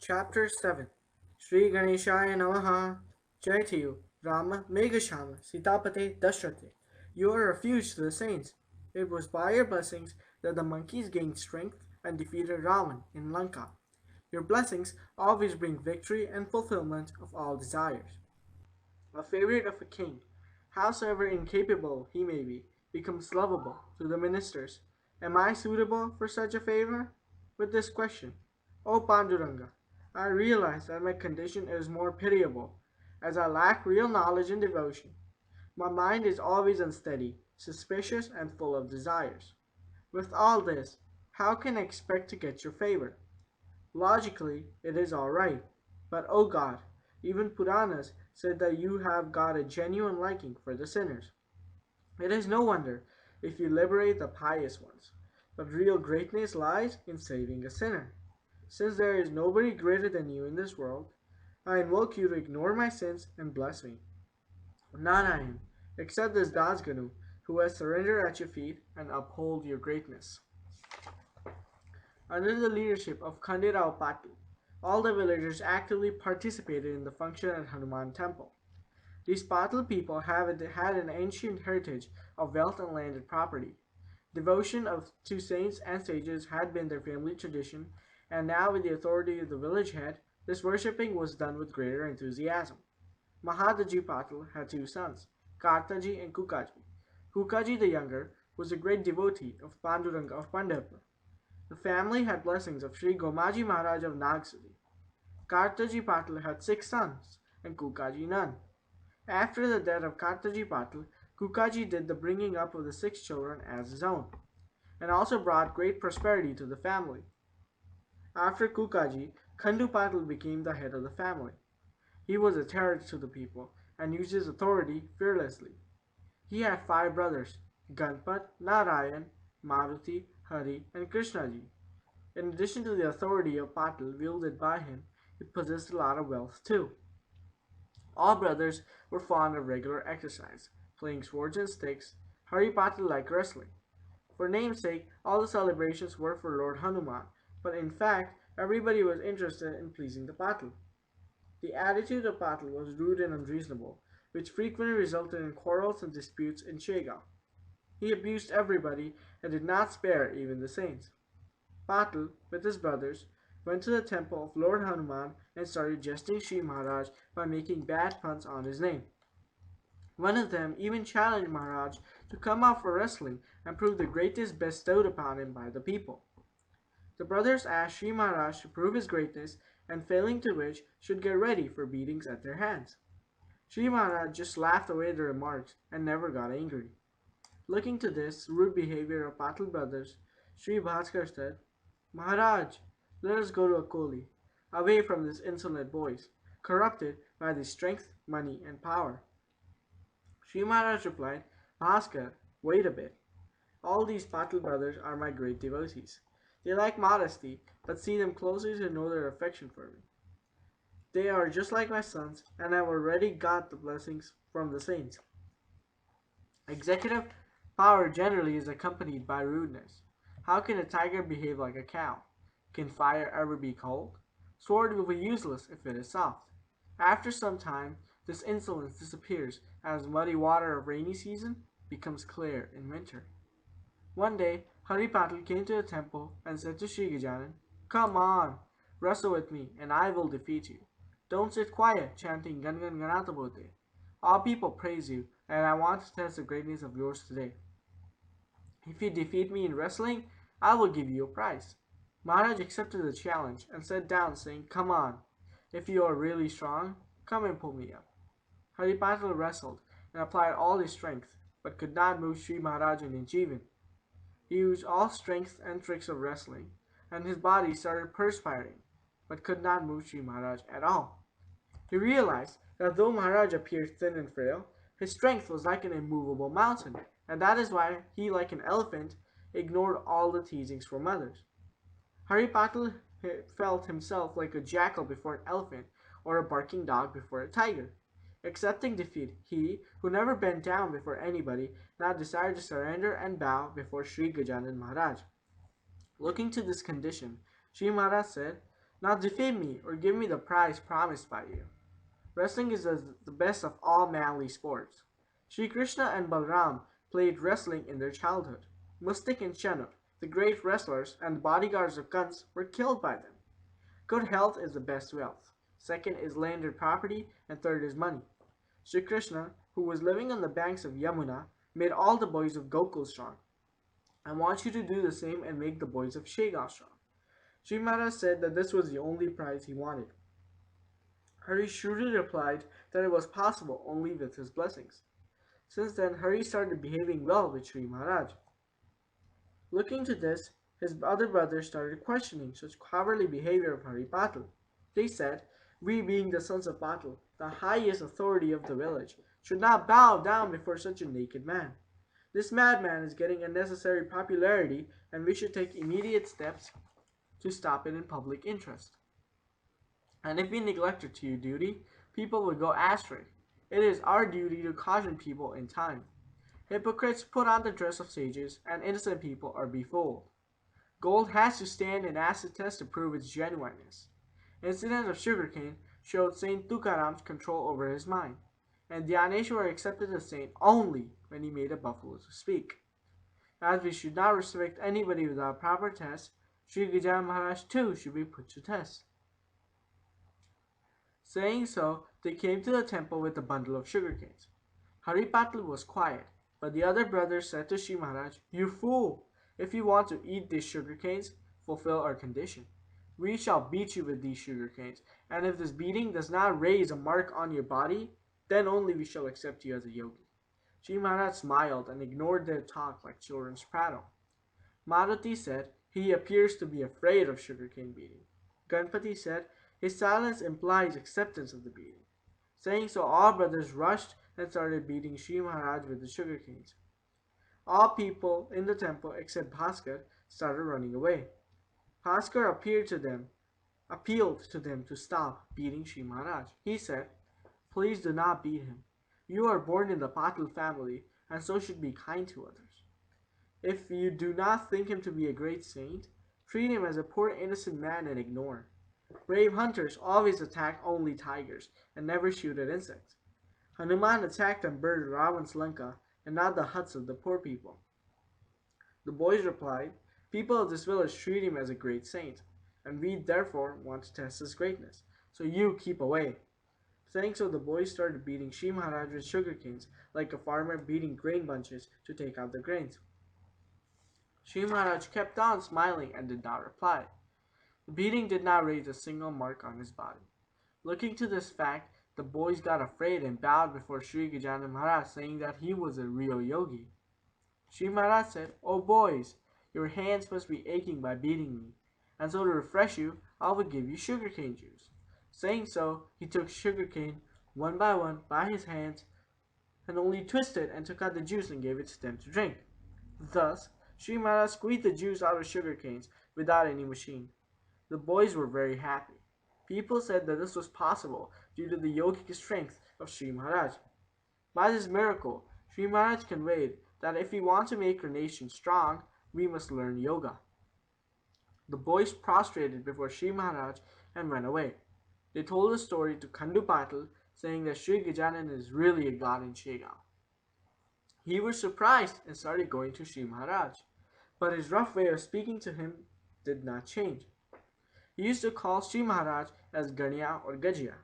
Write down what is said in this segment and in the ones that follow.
Chapter 7 Shri Ganeshaya Namaha Jai to you, Rama Meghashama Sitapate Dashrate. You are a refuge to the saints. It was by your blessings that the monkeys gained strength and defeated Ravan in Lanka. Your blessings always bring victory and fulfillment of all desires. A favorite of a king, howsoever incapable he may be, becomes lovable to the ministers. Am I suitable for such a favor? With this question, O Panduranga, I realize that my condition is more pitiable, as I lack real knowledge and devotion. My mind is always unsteady, suspicious, and full of desires. With all this, how can I expect to get your favor? Logically, it is all right. But oh God, even Puranas said that you have got a genuine liking for the sinners. It is no wonder if you liberate the pious ones. But real greatness lies in saving a sinner. Since there is nobody greater than you in this world, I invoke you to ignore my sins and bless me. Narayan, accept this Dasganu, who has surrendered at your feet and uphold your greatness. Under the leadership of Khandirao Patil, all the villagers actively participated in the function at Hanuman Temple. These Patil people had an ancient heritage of wealth and landed property. Devotion to saints and sages had been their family tradition, and now with the authority of the village head, this worshipping was done with greater enthusiasm. Mahadaji Patil had two sons, Kartaji and Kukaji. Kukaji the younger was a great devotee of Panduranga of Pandharpur. The family had blessings of Sri Gomaji Maharaj of Nagsari. Kartaji Patil had six sons, and Kukaji none. After the death of Kartaji Patil, Kukaji did the bringing up of the six children as his own, and also brought great prosperity to the family. After Kukaji, Khandu Patil became the head of the family. He was a terror to the people, and used his authority fearlessly. He had five brothers, Ganpat, Narayan, Maruti, Hari, and Krishnaji. In addition to the authority of Patil wielded by him, he possessed a lot of wealth too. All brothers were fond of regular exercise, playing swords and sticks. Hari Patil liked wrestling. For namesake, all the celebrations were for Lord Hanuman, but in fact, everybody was interested in pleasing the Patil. The attitude of Patil was rude and unreasonable, which frequently resulted in quarrels and disputes in Shega. He abused everybody and did not spare even the saints. Patil, with his brothers, went to the temple of Lord Hanuman and started jesting Shri Maharaj by making bad puns on his name. One of them even challenged Maharaj to come out for wrestling and prove the greatness bestowed upon him by the people. The brothers asked Shri Maharaj to prove his greatness, and failing to which, should get ready for beatings at their hands. Shri Maharaj just laughed away the remarks and never got angry. Looking to this rude behavior of Patil brothers, Sri Bhaskar said, Maharaj, let us go to Akoli, away from these insolent boys, corrupted by their strength, money, and power. Sri Maharaj replied, Bhaskar, wait a bit. All these Patil brothers are my great devotees. They like modesty, but see them closely to know their affection for me. They are just like my sons, and have already got the blessings from the saints. Executive power generally is accompanied by rudeness. How can a tiger behave like a cow? Can fire ever be cold? Sword will be useless if it is soft. After some time, this insolence disappears as muddy water of rainy season becomes clear in winter. One day, Hari Patil came to the temple and said to Sri Gajanan, Come on, wrestle with me and I will defeat you. Don't sit quiet chanting Gan Gan Ganatabote. All people praise you, and I want to test the greatness of yours today. If you defeat me in wrestling, I will give you a prize. Maharaj accepted the challenge and sat down, saying, Come on. If you are really strong, come and pull me up. Hari Patil wrestled and applied all his strength, but could not move Sri Maharaj an inch even. He used all strength and tricks of wrestling, and his body started perspiring, but could not move Sri Maharaj at all. He realized that though Maharaj appeared thin and frail, his strength was like an immovable mountain, and that is why he, like an elephant, ignored all the teasings from others. Hari Patil felt himself like a jackal before an elephant, or a barking dog before a tiger. Accepting defeat, he, who never bent down before anybody, now desired to surrender and bow before Sri Gajanan Maharaj. Looking to this condition, Sri Maharaj said, Now defeat me or give me the prize promised by you. Wrestling is the best of all manly sports. Shri Krishna and Balram played wrestling in their childhood. Mustik and Chanuk, the great wrestlers and the bodyguards of Kans, were killed by them. Good health is the best wealth. Second is landed property, and third is money. Shri Krishna, who was living on the banks of Yamuna, made all the boys of Gokul strong. I want you to do the same and make the boys of Shegaon strong. Shri Maharaj said that this was the only prize he wanted. Hari shrewdly replied that it was possible only with his blessings. Since then, Hari started behaving well with Shri Maharaj. Looking to this, his other brothers started questioning such cowardly behavior of Hari Patil. They said, "We being the sons of Patil, the highest authority of the village, should not bow down before such a naked man. This madman is getting unnecessary popularity and we should take immediate steps to stop it in public interest. And if we neglect our duty, people will go astray. It is our duty to caution people in time. Hypocrites put on the dress of sages, and innocent people are befooled. Gold has to stand an acid test to prove its genuineness. Incident of sugarcane showed Saint Tukaram's control over his mind, and Dhyaneshwar accepted the saint only when he made a buffalo to speak. As we should not respect anybody without proper test, Sri Gajanan Maharaj too should be put to test." Saying so, they came to the temple with a bundle of sugar canes. Hari Patil was quiet, but the other brothers said to Shri Maharaj, "You fool! If you want to eat these sugar canes, fulfill our condition. We shall beat you with these sugar canes, and if this beating does not raise a mark on your body, then only we shall accept you as a yogi." Shri Maharaj smiled and ignored their talk like children's prattle. Maruti said, "He appears to be afraid of sugarcane beating." Ganpati said, "His silence implies acceptance of the beating." Saying so, all brothers rushed and started beating Shri Maharaj with the sugar canes. All people in the temple except Bhaskar started running away. Bhaskar appealed to them to stop beating Shri Maharaj. He said, "Please do not beat him. You are born in the Patil family and so should be kind to others. If you do not think him to be a great saint, treat him as a poor innocent man and ignore. Brave hunters always attack only tigers and never shoot at insects. Hanuman attacked and burned Ravan's Lanka and not the huts of the poor people." The boys replied, "People of this village treat him as a great saint, and we therefore want to test his greatness, so you keep away." Saying so, the boys started beating Shri Maharaj with sugar canes like a farmer beating grain bunches to take out the grains. Shri Maharaj kept on smiling and did not reply. The beating did not raise a single mark on his body. Looking to this fact, the boys got afraid and bowed before Sri Gajanan Maharaj, saying that he was a real yogi. Shri Maharaj said, "O boys, your hands must be aching by beating me, and so to refresh you, I will give you sugarcane juice." Saying so, he took sugarcane one by his hands, and only twisted and took out the juice and gave it to them to drink. Thus, Shri Maharaj squeezed the juice out of sugar canes without any machine. The boys were very happy. People said that this was possible due to the yogic strength of Shri Maharaj. By this miracle, Shri Maharaj conveyed that if we want to make our nation strong, we must learn yoga. The boys prostrated before Shri Maharaj and went away. They told the story to Khandu Patil, saying that Sri Gajanan is really a god in Shegaon. He was surprised and started going to Shri Maharaj, but his rough way of speaking to him did not change. He used to call Shri Maharaj as Ganya or Gajia.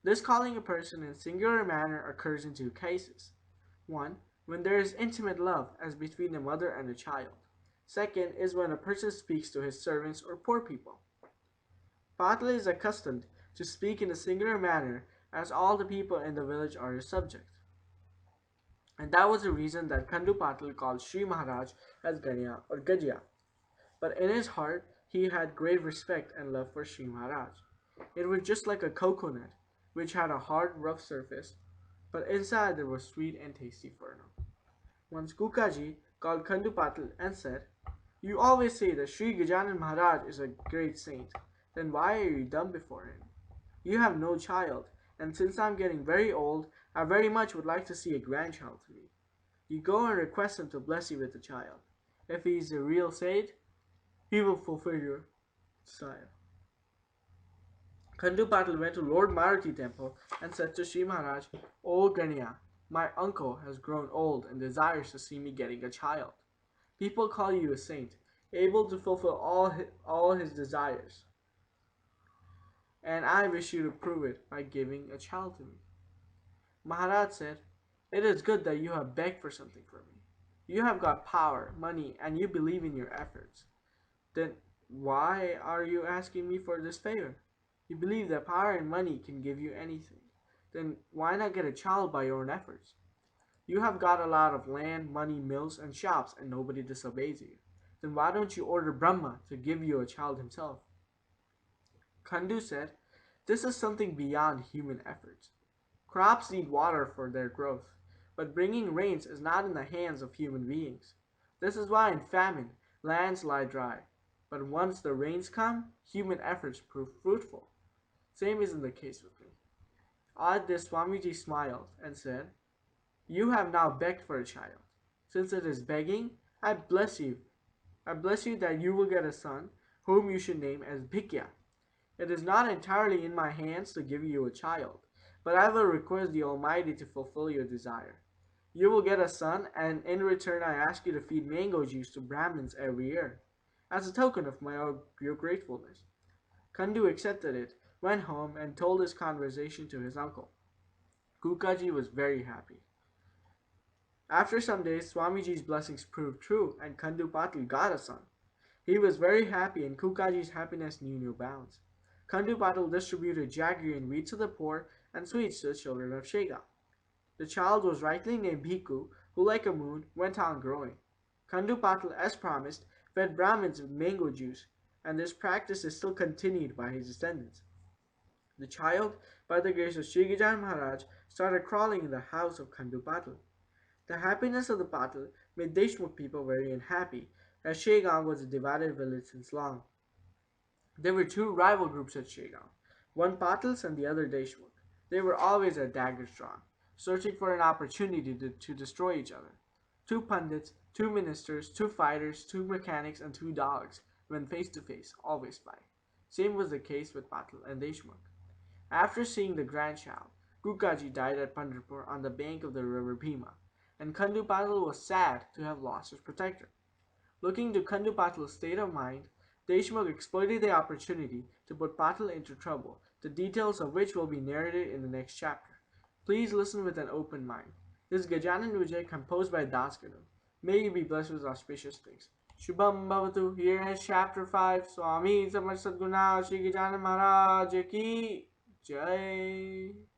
This calling a person in singular manner occurs in two cases. One, when there is intimate love, as between a mother and a child. Second is when a person speaks to his servants or poor people. Patil is accustomed to speak in a singular manner, as all the people in the village are his subjects. And that was the reason that Khandu Patil called Sri Maharaj as Ganya or Gajia. But in his heart, he had great respect and love for Sri Maharaj. It was just like a coconut, which had a hard, rough surface, but inside there was sweet and tasty kernel. Once Kukaji called Khandu Patil and said, "You always say that Sri Gajanan Maharaj is a great saint. Then why are you dumb before him? You have no child, and since I'm getting very old, I very much would like to see a grandchild to me. You go and request him to bless you with a child. If he is a real saint, he will fulfill your desire." Kandu Patil went to Lord Maruti temple and said to Shri Maharaj, O Ganya, my uncle has grown old and desires to see me getting a child. People call you a saint, able to fulfill all his desires, and I wish you to prove it by giving a child to me. Maharaj said, It is good that you have begged for something from me. You have got power, money, and you believe in your efforts. Then why are you asking me for this favor? You believe that power and money can give you anything. Then why not get a child by your own efforts? You have got a lot of land, money, mills, and shops, and nobody disobeys you. Then why don't you order Brahma to give you a child himself? Kandu said, This is something beyond human efforts. Crops need water for their growth, but bringing rains is not in the hands of human beings. This is why in famine, lands lie dry. But once the rains come, human efforts prove fruitful. Same isn't the case with me. At this, Swamiji smiled and said, You have now begged for a child. Since it is begging, I bless you. I bless you that you will get a son, whom you should name as Bhikya. It is not entirely in my hands to give you a child, but I will request the Almighty to fulfill your desire. You will get a son, and in return I ask you to feed mango juice to Brahmins every year, as a token of your gratefulness. Kandu accepted it, went home, and told his conversation to his uncle. Kukaji was very happy. After some days, Swamiji's blessings proved true, and Kandu Patil got a son. He was very happy, and Kukaji's happiness knew no bounds. Kandu Patil distributed jaggery and wheat to the poor and sweets to the children of Shega. The child was rightly named Bhikkhu, who like a moon went on growing. Kandu Patil, as promised, fed Brahmins with mango juice, and this practice is still continued by his descendants. The child, by the grace of Shri Gajanan Maharaj, started crawling in the house of Kandu Patil. The happiness of the Patil made Deshmukh people very unhappy, as Shegaon was a divided village since long. There were two rival groups at Shegaon, one Patils and the other Deshmukh. They were always at daggers drawn, searching for an opportunity to destroy each other. Two pundits, two ministers, two fighters, two mechanics, and two dogs, when face to face, always fight. Same was the case with Patil and Deshmukh. After seeing the grandchild, Kukaji died at Pandharpur on the bank of the river Bhima, and Kandu Patil was sad to have lost his protector. Looking to Kandu Patil's state of mind, Deshmukh exploited the opportunity to put Patil into trouble, the details of which will be narrated in the next chapter. Please listen with an open mind. This is Gajanan Vijay, composed by Das Guru. May you be blessed with auspicious things. Shubham Bhavatu. Here is chapter 5. Swami Samad Sadguna Shri Gajanan Maharaj Ki Jai.